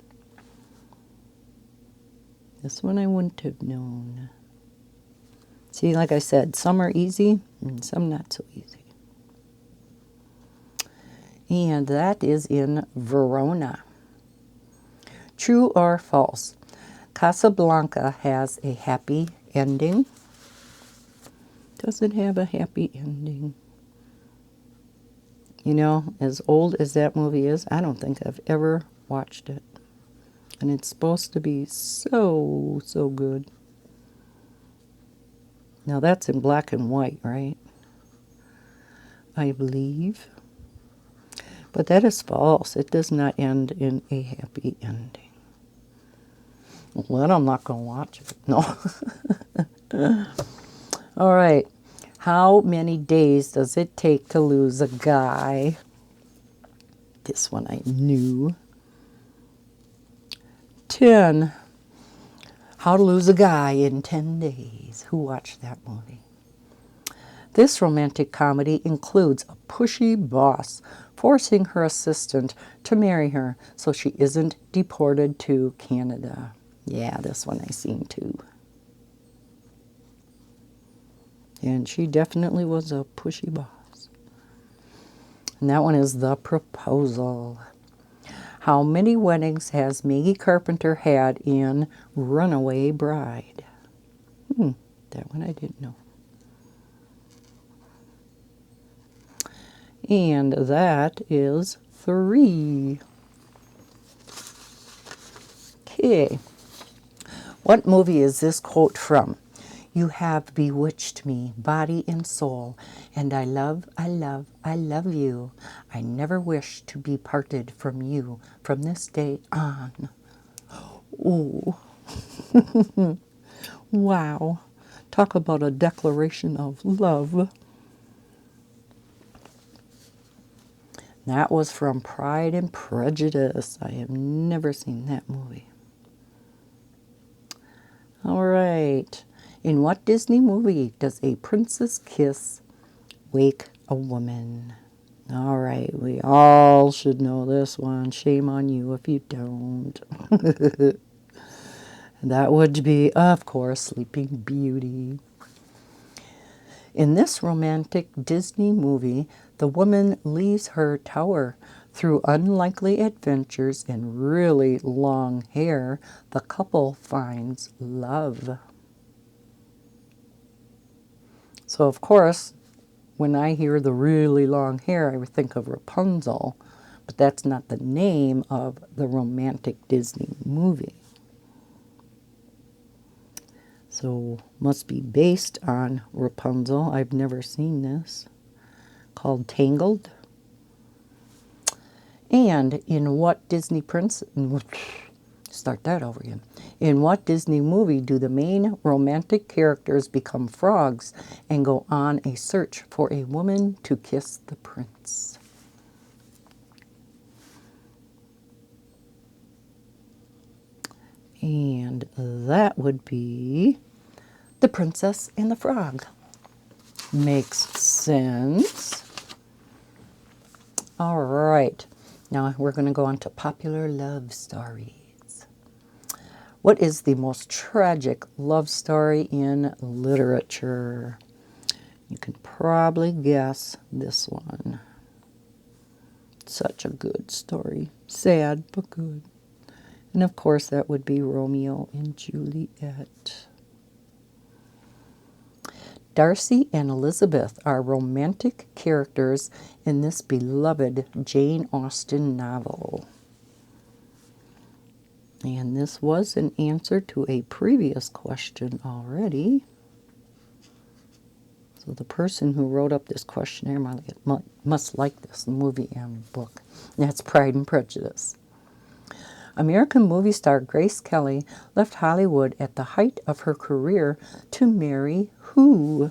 This one I wouldn't have known. See, like I said, some are easy and some not so easy. And that is in Verona. True or false? Casablanca has a happy ending. Does it have a happy ending? You know, as old as that movie is, I don't think I've ever watched it. And it's supposed to be so, so good. Now that's in black and white, right? I believe. But that is false. It does not end in a happy ending. Well, then I'm not going to watch it. No. All right. How many days does it take to lose a guy? This one I knew. 10. How to Lose a Guy in 10 Days. Who watched that movie? This romantic comedy includes a pushy boss forcing her assistant to marry her so she isn't deported to Canada. Yeah, this one I seen too. And she definitely was a pushy boss. And that one is The Proposal. How many weddings has Maggie Carpenter had in Runaway Bride? That one I didn't know. And that is 3. Okay. What movie is this quote from? You have bewitched me, body and soul, and I love, I love, I love you. I never wish to be parted from you from this day on. Ooh. Wow. Talk about a declaration of love. That was from Pride and Prejudice. I have never seen that movie. All right. In what Disney movie does a princess kiss wake a woman? All right, we all should know this one. Shame on you if you don't. That would be, of course, Sleeping Beauty. In this romantic Disney movie, the woman leaves her tower. Through unlikely adventures and really long hair, the couple finds love. So, of course, when I hear the really long hair, I would think of Rapunzel, but that's not the name of the romantic Disney movie. So, must be based on Rapunzel. I've never seen this. Called Tangled. And in what Disney start that over again. In what Disney movie do the main romantic characters become frogs and go on a search for a woman to kiss the prince? And that would be The Princess and the Frog. Makes sense. All right. Now we're going to go on to popular love stories. What is the most tragic love story in literature? You can probably guess this one. Such a good story. Sad, but good. And of course, that would be Romeo and Juliet. Darcy and Elizabeth are romantic characters in this beloved Jane Austen novel. And this was an answer to a previous question already. So the person who wrote up this questionnaire must like this movie and book. That's Pride and Prejudice. American movie star Grace Kelly left Hollywood at the height of her career to marry who?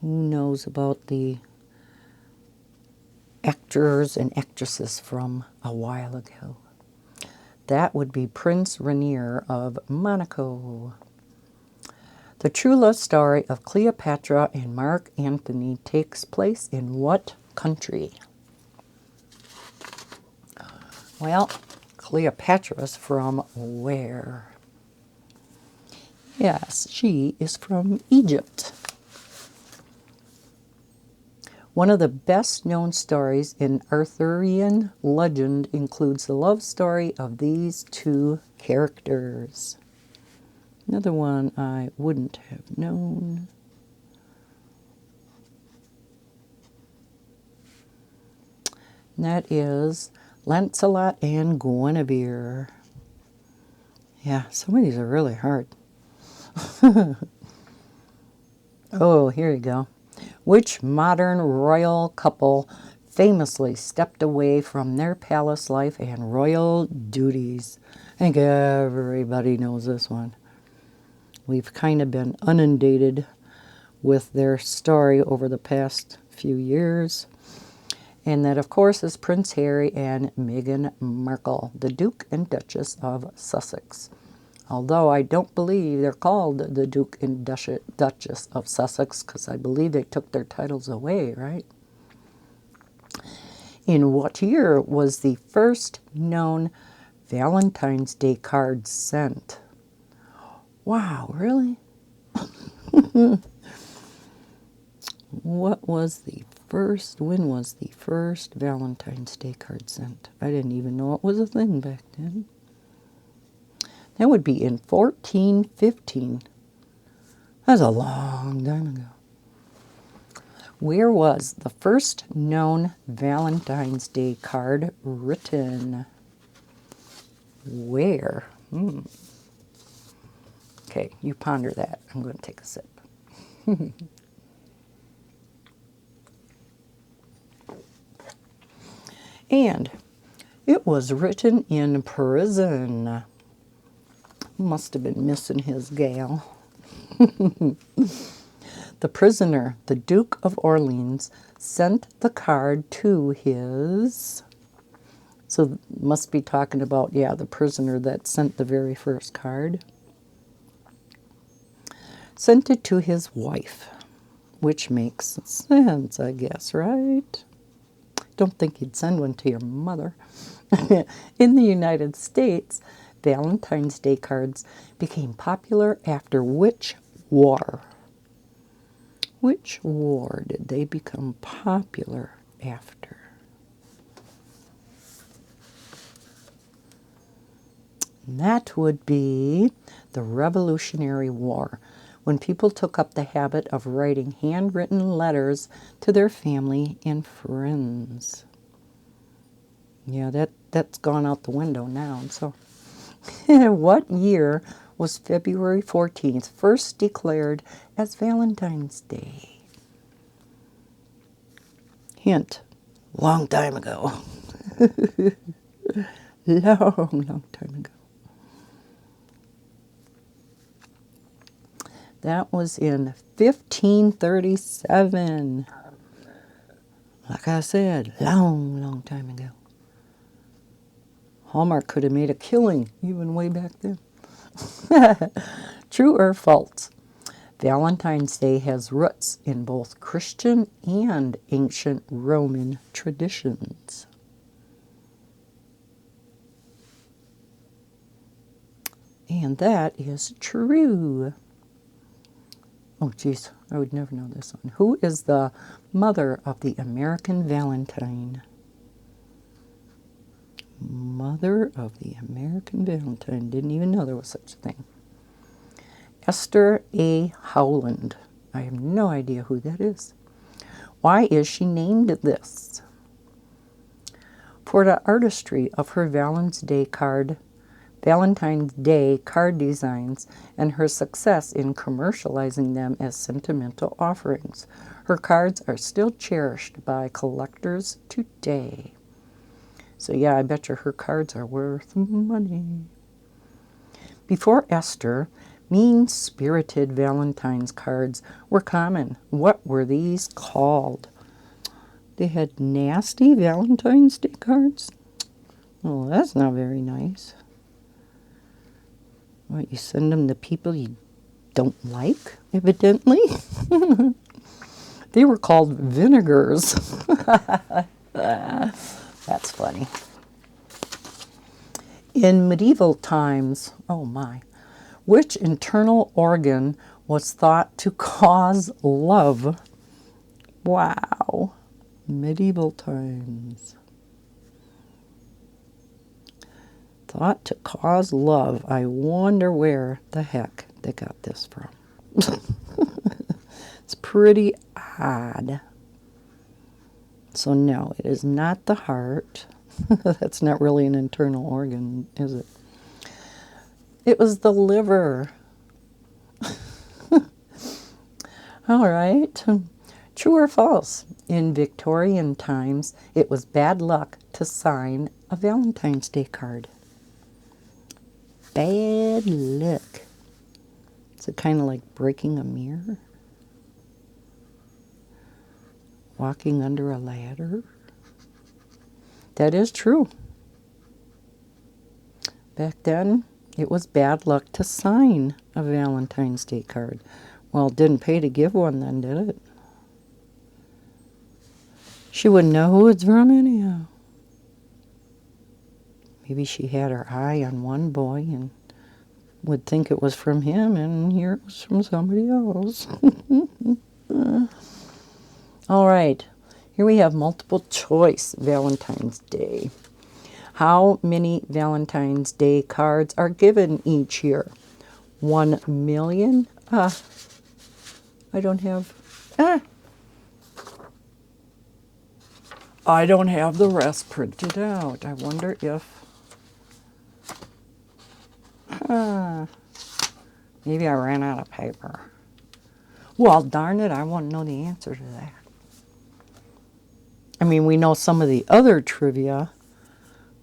Who knows about the actors and actresses from a while ago? That would be Prince Rainier of Monaco. The true love story of Cleopatra and Mark Antony takes place in what country? Well, Cleopatra's from where? Yes, she is from Egypt. One of the best-known stories in Arthurian legend includes the love story of these two characters. Another one I wouldn't have known. And that is Lancelot and Guinevere. Yeah, some of these are really hard. Oh, here you go. Which modern royal couple famously stepped away from their palace life and royal duties? I think everybody knows this one. We've kind of been inundated with their story over the past few years. And that, of course, is Prince Harry and Meghan Markle, the Duke and Duchess of Sussex. Although I don't believe they're called the Duke and Duchess of Sussex, because I believe they took their titles away, right? In what year was the first known Valentine's Day card sent? Wow, really? When was the first Valentine's Day card sent? I didn't even know it was a thing back then. That would be in 1415. That's a long time ago. Where was the first known Valentine's Day card written? Where? Okay, you ponder that. I'm going to take a sip. And it was written in prison. Must have been missing his gal. The prisoner, the Duke of Orleans, sent the card to his... So must be talking about, yeah, the prisoner that sent the very first card. Sent it to his wife, which makes sense, I guess, right? Don't think he'd send one to your mother. In the United States, Valentine's Day cards became popular after which war? Which war did they become popular after? And that would be the Revolutionary War, when people took up the habit of writing handwritten letters to their family and friends. Yeah, that's gone out the window now. So, what year was February 14th first declared as Valentine's Day? Hint, long time ago. long time ago. That was in 1537. Like I said, long time ago. Hallmark could have made a killing even way back then. True or false? Valentine's Day has roots in both Christian and ancient Roman traditions. And that is true. Oh, geez, I would never know this one. Who is the mother of the American Valentine? Mother of the American Valentine. Didn't even know there was such a thing. Esther A. Howland. I have no idea who that is. Why is she named this? For the artistry of her Valentine's Day card designs and her success in commercializing them as sentimental offerings. Her cards are still cherished by collectors today. So yeah, I bet you her cards are worth money. Before Esther, mean-spirited Valentine's cards were common. What were these called? They had nasty Valentine's Day cards? Oh, that's not very nice. What, you send them to people you don't like, evidently? They were called vinegars. That's funny. In medieval times, oh my, which internal organ was thought to cause love? Wow. Medieval times. Thought to cause love. I wonder where the heck they got this from. It's pretty odd. So no, it is not the heart. That's not really an internal organ, is it? It was the liver. All right. True or false? In Victorian times, it was bad luck to sign a Valentine's Day card. Bad luck. Is it kind of like breaking a mirror? Walking under a ladder? That is true. Back then, it was bad luck to sign a Valentine's Day card. Well, it didn't pay to give one then, did it? She wouldn't know who it's from anyhow. Maybe she had her eye on one boy and would think it was from him, and here it was from somebody else. All right, here we have multiple choice Valentine's Day. How many Valentine's Day cards are given each year? 1 million? I don't have the rest printed out. I wonder if maybe I ran out of paper. Well, darn it, I want to know the answer to that. I mean, we know some of the other trivia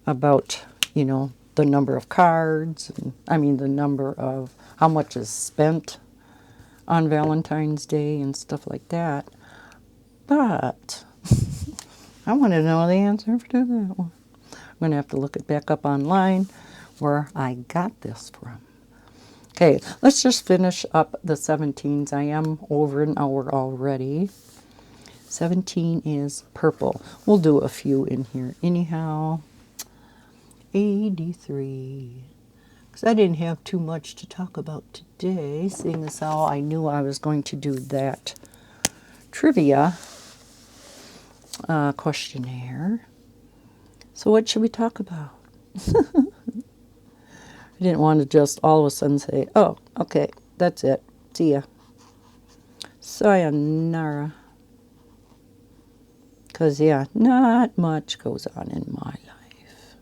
about, you know, the number of cards, and, the number of how much is spent on Valentine's Day and stuff like that. But I want to know the answer to that one. I'm going to have to look it back up online where I got this from. Okay, let's just finish up the 17s. I am over an hour already. 17 is purple. We'll do a few in here anyhow. 83. Because I didn't have too much to talk about today, seeing as how I knew I was going to do that trivia questionnaire. So what should we talk about? I didn't want to just all of a sudden say, oh, okay, that's it. See ya. Sayonara. Because, yeah, not much goes on in my life.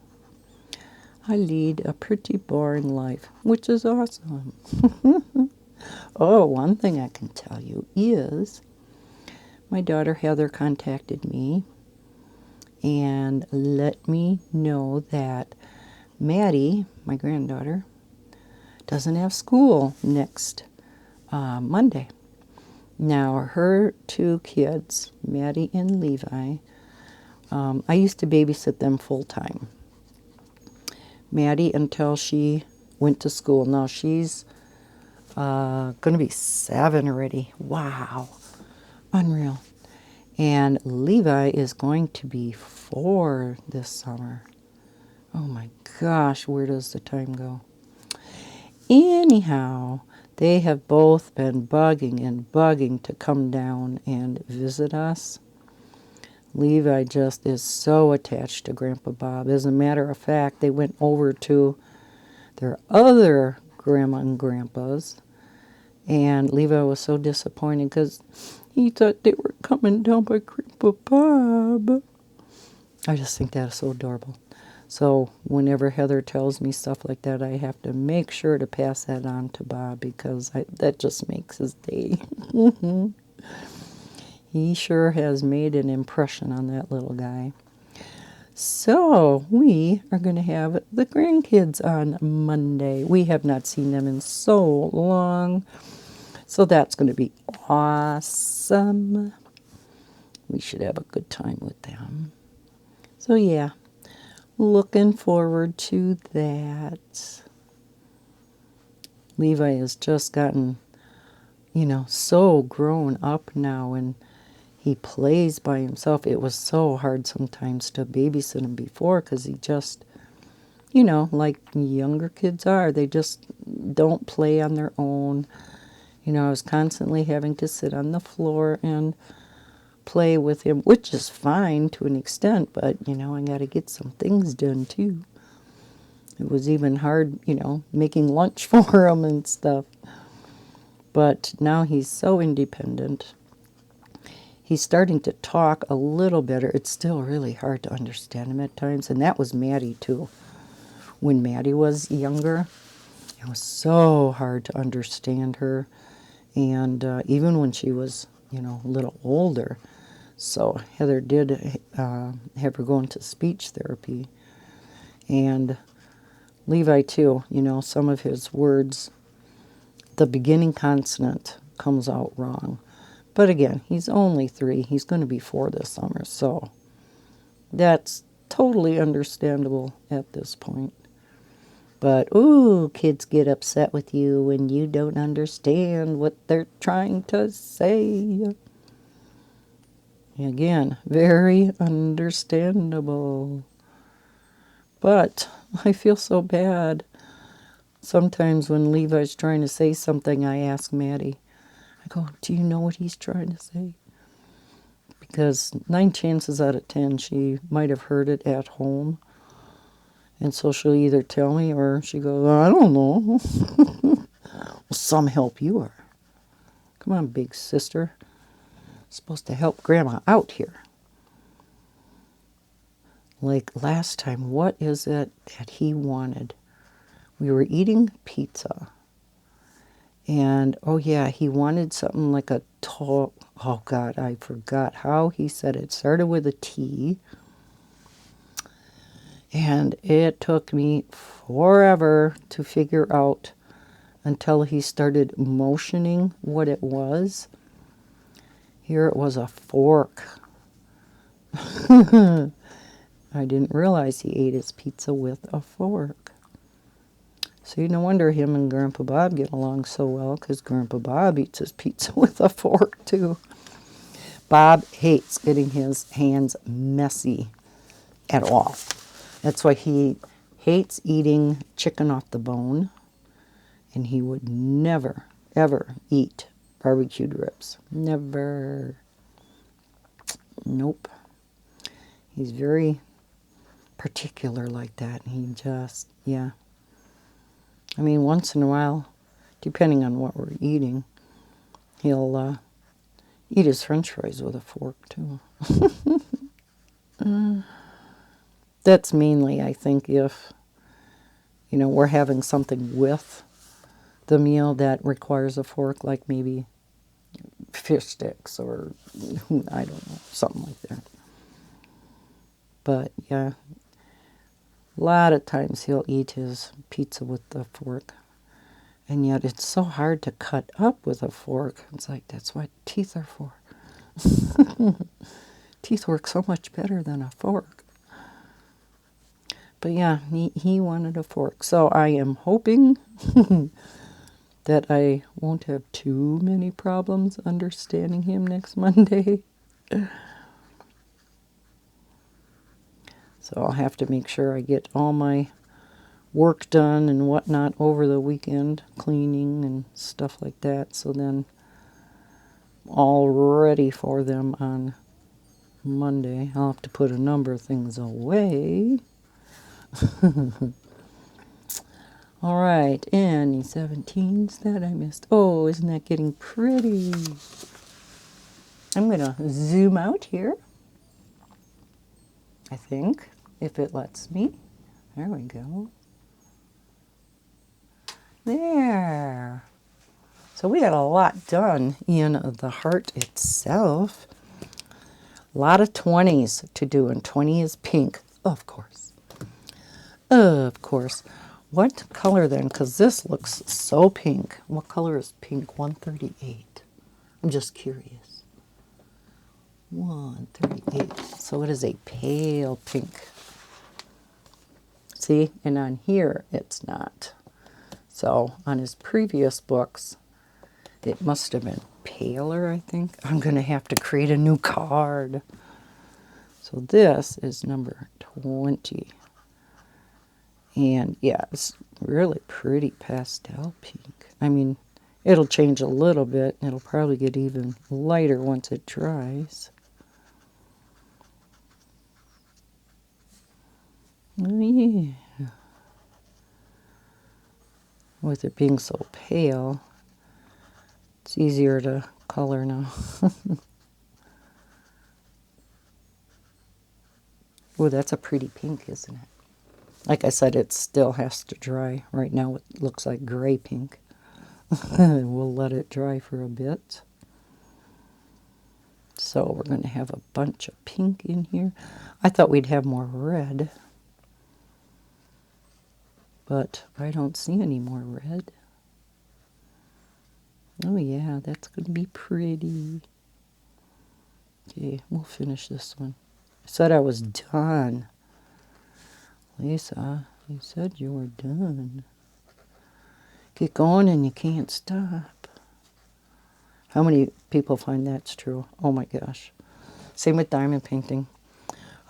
I lead a pretty boring life, which is awesome. Oh, one thing I can tell you is my daughter Heather contacted me and let me know that Maddie, my granddaughter, doesn't have school next Monday. Now, her two kids, Maddie and Levi, I used to babysit them full-time. Maddie until she went to school. Now, she's going to be 7 already. Wow. Unreal. And Levi is going to be 4 this summer. Oh my gosh, where does the time go? Anyhow, they have both been bugging to come down and visit us. Levi just is so attached to Grandpa Bob. As a matter of fact, they went over to their other grandma and grandpa's, and Levi was so disappointed because he thought they were coming down by Grandpa Bob. I just think that is so adorable. So whenever Heather tells me stuff like that, I have to make sure to pass that on to Bob because that just makes his day. He sure has made an impression on that little guy. So we are going to have the grandkids on Monday. We have not seen them in so long. So that's going to be awesome. We should have a good time with them. So yeah. Looking forward to that. Levi has just gotten, so grown up now, and he plays by himself. It was so hard sometimes to babysit him before because he just, like younger kids are, they just don't play on their own. I was constantly having to sit on the floor and play with him, which is fine to an extent, but, I got to get some things done, too. It was even hard, making lunch for him and stuff. But now he's so independent. He's starting to talk a little better. It's still really hard to understand him at times, and that was Maddie, too. When Maddie was younger, it was so hard to understand her, and even when she was, a little older. So Heather did have her go into speech therapy. And Levi, too, some of his words, the beginning consonant comes out wrong. But again, he's only 3. He's going to be 4 this summer. So that's totally understandable at this point. But, ooh, kids get upset with you when you don't understand what they're trying to say. Again, very understandable. But I feel so bad. Sometimes when Levi's trying to say something, I ask Maddie, I go, do you know what he's trying to say? Because 9 chances out of 10, she might have heard it at home. And so she'll either tell me or she goes, I don't know. Well, some help you are. Come on, big sister. Supposed to help Grandma out here. Like last time, what is it that he wanted? We were eating pizza. And, oh yeah, he wanted something like a tall, oh God, I forgot how he said it. It started with a T. And it took me forever to figure out until he started motioning what it was. Here it was a fork. I didn't realize he ate his pizza with a fork. See, no wonder him and Grandpa Bob get along so well, because Grandpa Bob eats his pizza with a fork, too. Bob hates getting his hands messy at all. That's why he hates eating chicken off the bone, and he would never, ever eat barbecued ribs. Never. Nope. He's very particular like that. He just, yeah. I mean, once in a while, depending on what we're eating, he'll eat his french fries with a fork, too. That's mainly, I think, if, you know, we're having something with the meal that requires a fork, like maybe fish sticks or, I don't know, something like that. But, yeah, a lot of times he'll eat his pizza with the fork. And yet it's so hard to cut up with a fork. It's like, that's what teeth are for. Teeth work so much better than a fork. But yeah, he wanted a fork. So I am hoping that I won't have too many problems understanding him next Monday. So I'll have to make sure I get all my work done and whatnot over the weekend, cleaning and stuff like that. So then all ready for them on Monday. I'll have to put a number of things away. All right, any 17s that I missed? Oh, isn't that getting pretty? I'm going to zoom out here, I think, if it lets me. There we go. There. So we got a lot done in the heart itself. A lot of 20s to do, and 20 is pink, of course. Of course. What color then? Because this looks so pink. What color is pink 138? I'm just curious. 138. So it is a pale pink. See? And on here, it's not. So on his previous books, it must have been paler, I think. I'm going to have to create a new card. So this is number 20. And yeah, it's really pretty pastel pink. I mean, it'll change a little bit. It'll probably get even lighter once it dries. Oh yeah. With it being so pale, it's easier to color now. Oh, that's a pretty pink, isn't it? Like I said, it still has to dry. Right now it looks like gray pink. We'll let it dry for a bit. So we're going to have a bunch of pink in here. I thought we'd have more red, but I don't see any more red. Oh yeah, that's going to be pretty. Okay, we'll finish this one. I said I was done. Lisa, You said you were done. Get going and you can't stop. How many people find that's true? Oh my gosh. Same with diamond painting.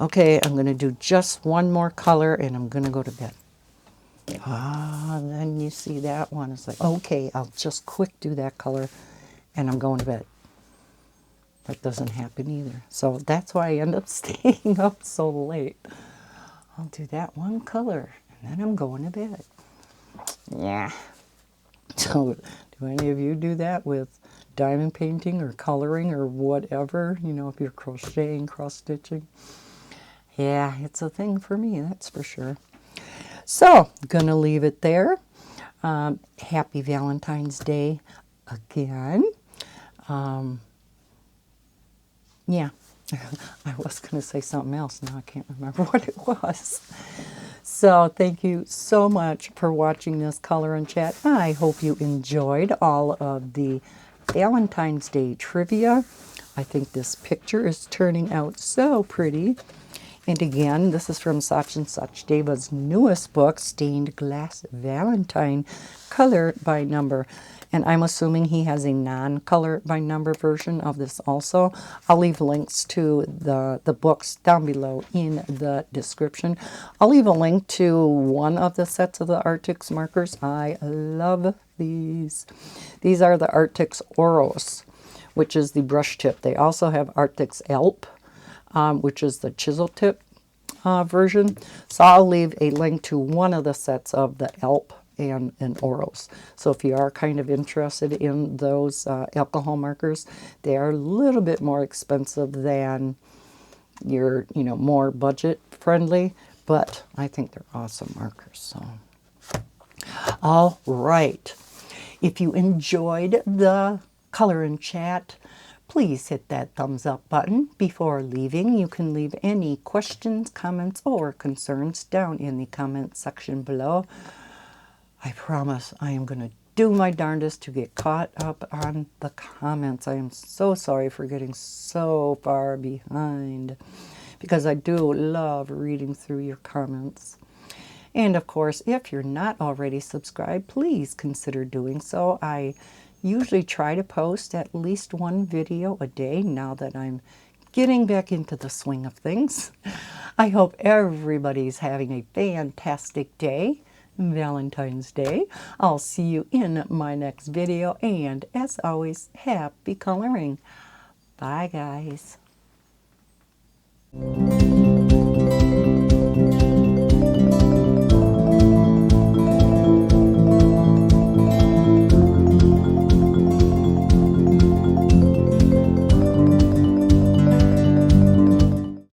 Okay, I'm going to do just one more color and I'm going to go to bed. Then you see that one. It's like, okay, I'll just quick do that color and I'm going to bed. That doesn't happen either. So that's why I end up staying up so late. I'll do that one color and then I'm going to bed. Yeah. So do any of you do that with diamond painting or coloring or whatever? You know, if you're crocheting, cross-stitching. Yeah, it's a thing for me, that's for sure. So, gonna leave it there. Happy Valentine's Day again. Yeah, I was gonna say something else. Now I can't remember what it was. So thank you so much for watching this Color and Chat. I hope you enjoyed all of the Valentine's Day trivia. I think this picture is turning out so pretty. And again, this is from Sachin Sachdeva's newest book, Stained Glass Valentine Color by Number. And I'm assuming he has a non-color by number version of this also. I'll leave links to the books down below in the description. I'll leave a link to one of the sets of the Arrtx markers. I love these. These are the Arrtx Oros, which is the brush tip. They also have Arrtx Elp, which is the chisel tip version. So I'll leave a link to one of the sets of the Elp and Oros. So if you are kind of interested in those alcohol markers, they are a little bit more expensive than your, more budget friendly, but I think they're awesome markers. So, all right. If you enjoyed the Color and Chat, please hit that thumbs up button. Before leaving, you can leave any questions, comments, or concerns down in the comment section below. I promise I am going to do my darndest to get caught up on the comments. I am so sorry for getting so far behind because I do love reading through your comments. And of course, if you're not already subscribed, please consider doing so. I usually try to post at least one video a day now that I'm getting back into the swing of things. I hope everybody's having a fantastic day, Valentine's Day. I'll see you in my next video, and as always, happy coloring. Bye, guys.